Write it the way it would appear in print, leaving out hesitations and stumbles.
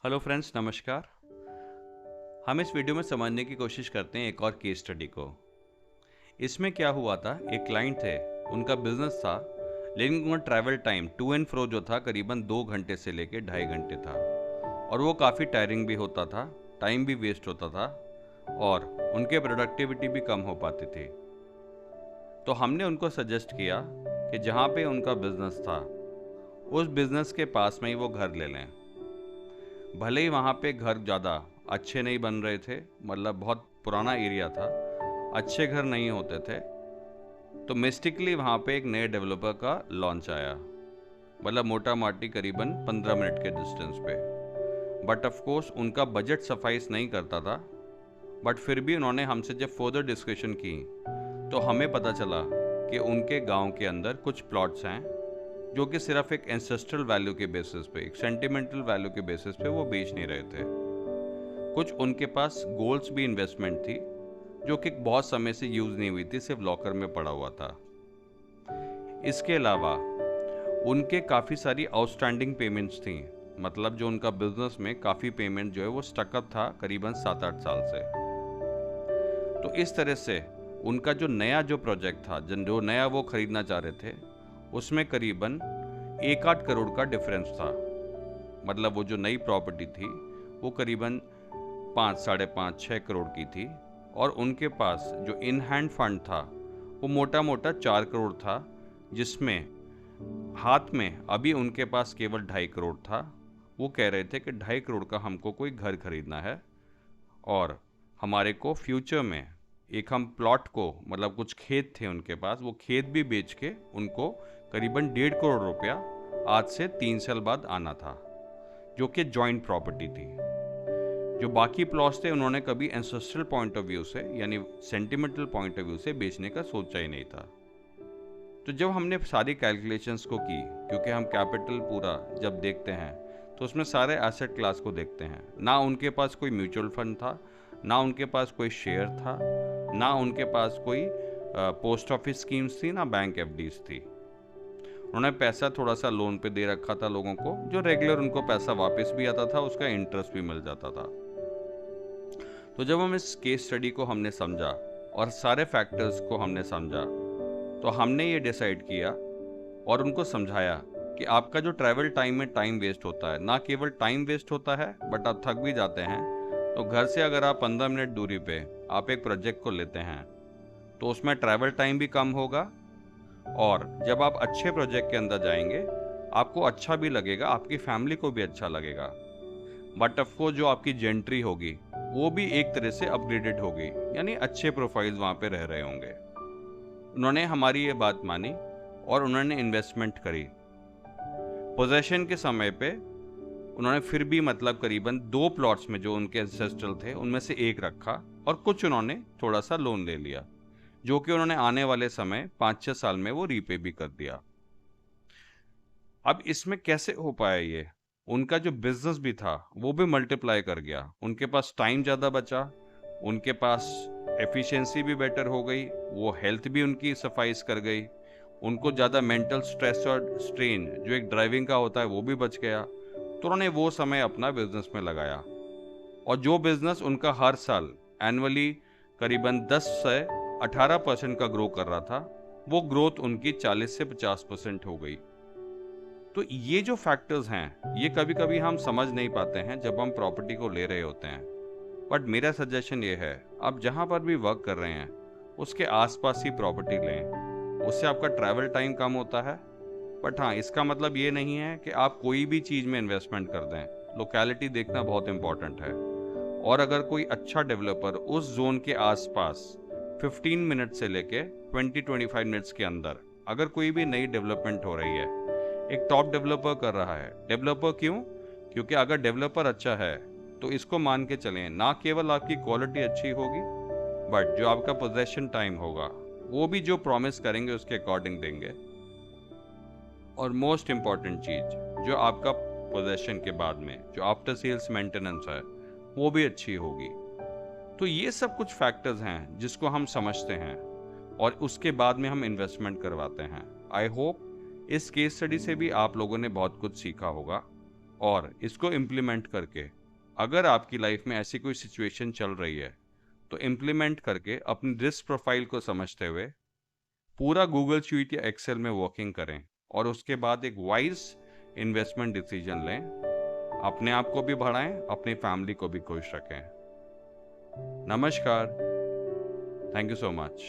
Hello friends, नमस्कार। हम इस वीडियो में समझने की कोशिश करते हैं एक और केस स्टडी को। इसमें क्या हुआ था, एक क्लाइंट थे, उनका बिजनेस था, लेकिन उनका travel time to and fro जो था करीबन 2 घंटे से लेकर 2.5 घंटे था। और वो काफ़ी टायरिंग भी होता था, टाइम भी वेस्ट होता था और उनके प्रोडक्टिविटी भी कम हो पाती थी। तो हमने उनको सजेस्ट किया कि जहाँ पे उनका बिजनेस था उस बिजनेस के पास में ही वो घर ले लें। भले ही वहाँ पे घर ज़्यादा अच्छे नहीं बन रहे थे, मतलब बहुत पुराना एरिया था, अच्छे घर नहीं होते थे। तो मिस्टिकली वहाँ पे एक नए डेवलपर का लॉन्च आया, मतलब मोटा माटी करीबन 15 मिनट के डिस्टेंस पे। बट ऑफ कोर्स उनका बजट सफाइस नहीं करता था। बट फिर भी उन्होंने हमसे जब फर्दर डिस्कशन की तो हमें पता चला कि उनके गांव के अंदर कुछ प्लॉट्स हैं जो कि सिर्फ एक एंसेस्ट्रल वैल्यू के बेसिस पे, एक सेंटिमेंटल वैल्यू के बेसिस पे वो बेच नहीं रहे थे। कुछ उनके पास गोल्ड्स भी इन्वेस्टमेंट थी जो कि बहुत समय से यूज नहीं हुई थी, सिर्फ लॉकर में पड़ा हुआ था। इसके अलावा उनके काफ़ी सारी आउटस्टैंडिंग पेमेंट्स थी, मतलब जो उनका बिजनेस में काफ़ी पेमेंट जो है वो स्टकअप था करीबन 7-8 साल से। तो इस तरह से उनका जो नया जो प्रोजेक्ट था, जो नया वो खरीदना चाह रहे थे, उसमें करीबन 1-8 करोड़ का डिफरेंस था। मतलब वो जो नई प्रॉपर्टी थी वो करीबन 5, 5.5, 6 करोड़ की थी और उनके पास जो इन हैंड फंड था वो मोटा मोटा 4 करोड़ था, जिसमें हाथ में अभी उनके पास केवल 2.5 करोड़ था। वो कह रहे थे कि 2.5 करोड़ का हमको कोई घर खरीदना है और हमारे को फ्यूचर में एक हम प्लॉट को, मतलब कुछ खेत थे उनके पास, वो खेत भी बेच के उनको करीबन 1.5 करोड़ रुपया आज से 3 साल बाद आना था, जो कि जॉइंट प्रॉपर्टी थी। जो बाकी प्लॉट्स थे उन्होंने कभी एंसेस्ट्रल पॉइंट ऑफ व्यू से, यानी सेंटिमेंटल पॉइंट ऑफ व्यू से बेचने का सोचा ही नहीं था। तो जब हमने सारी कैलकुलेशंस को की, क्योंकि हम कैपिटल पूरा जब देखते हैं तो उसमें सारे एसेट क्लास को देखते हैं, ना उनके पास कोई म्यूचुअल फंड था, ना उनके पास कोई शेयर था, ना उनके पास कोई पोस्ट ऑफिस स्कीम्स थी, ना बैंक एफडीज थी। उन्होंने पैसा थोड़ा सा लोन पे दे रखा था लोगों को, जो रेगुलर उनको पैसा वापस भी आता था, उसका इंटरेस्ट भी मिल जाता था। तो जब हम इस केस स्टडी को हमने समझा और सारे फैक्टर्स को हमने समझा, तो हमने ये डिसाइड किया और उनको समझाया कि आपका जो ट्रैवल टाइम में टाइम वेस्ट होता है, ना केवल टाइम वेस्ट होता है बट आप थक भी जाते हैं। तो घर से अगर आप 15 मिनट दूरी पे आप एक प्रोजेक्ट को लेते हैं तो उसमें ट्रैवल टाइम भी कम होगा और जब आप अच्छे प्रोजेक्ट के अंदर जाएंगे आपको अच्छा भी लगेगा, आपकी फैमिली को भी अच्छा लगेगा। बट ऑफकोर्स जो आपकी जेंट्री होगी वो भी एक तरह से अपग्रेडेड होगी, यानी अच्छे प्रोफाइल्स वहाँ पे रह रहे होंगे। उन्होंने हमारी ये बात मानी और उन्होंने इन्वेस्टमेंट करी। पोजेशन के समय पे उन्होंने फिर भी मतलब करीबन 2 प्लॉट्स में जो उनके एंसेस्ट्रल थे उनमें से एक रखा और कुछ उन्होंने थोड़ा सा लोन ले लिया, जो कि उन्होंने आने वाले समय 5-6 साल में वो रीपे भी कर दिया। अब इसमें कैसे हो पाया ये, उनका जो बिजनेस भी था वो भी मल्टीप्लाई कर गया, उनके पास टाइम ज़्यादा बचा, उनके पास एफिशिएंसी भी बेटर हो गई, वो हेल्थ भी उनकी सफाइस कर गई, उनको ज़्यादा मेंटल स्ट्रेस और स्ट्रेन जो एक ड्राइविंग का होता है वो भी बच गया। तो उन्होंने वो समय अपना बिजनेस में लगाया और जो बिजनेस उनका हर साल एनुअली करीबन 10 से 18% का ग्रो कर रहा था, वो ग्रोथ उनकी 40 से 50% हो गई। तो ये जो फैक्टर्स हैं ये कभी कभी हम समझ नहीं पाते हैं जब हम प्रॉपर्टी को ले रहे होते हैं। बट मेरा सजेशन ये है, आप जहाँ पर भी वर्क कर रहे हैं उसके आसपास ही प्रॉपर्टी लें, उससे आपका ट्रैवल टाइम कम होता है। बट हाँ, इसका मतलब ये नहीं है कि आप कोई भी चीज़ में इन्वेस्टमेंट कर दें, लोकेलिटी देखना बहुत इंपॉर्टेंट है। और अगर कोई अच्छा डेवलपर उस जोन के आसपास 15 मिनट से लेके 20-25 मिनट्स के अंदर अगर कोई भी नई डेवलपमेंट हो रही है, एक टॉप डेवलपर कर रहा है, डेवलपर क्यों? क्योंकि अगर डेवलपर अच्छा है तो इसको मान के चलें, ना केवल आपकी क्वालिटी अच्छी होगी बट जो आपका पोजेशन टाइम होगा वो भी जो प्रॉमिस करेंगे उसके अकॉर्डिंग देंगे। और मोस्ट इम्पॉर्टेंट चीज़, जो आपका पोजेशन के बाद में जो आफ्टर सेल्स मेंटेनेंस है वो भी अच्छी होगी। तो ये सब कुछ फैक्टर्स हैं जिसको हम समझते हैं और उसके बाद में हम इन्वेस्टमेंट करवाते हैं। आई होप इस केस स्टडी से भी आप लोगों ने बहुत कुछ सीखा होगा। और इसको इम्प्लीमेंट करके, अगर आपकी लाइफ में ऐसी कोई सिचुएशन चल रही है तो इम्प्लीमेंट करके अपनी रिस्क प्रोफाइल को समझते हुए पूरा गूगल शीट या एक्सेल में वर्किंग करें और उसके बाद एक वाइज इन्वेस्टमेंट डिसीजन लें। अपने आप को भी बढ़ाएं, अपनी फैमिली को भी खुश रखें। नमस्कार। Thank you so much.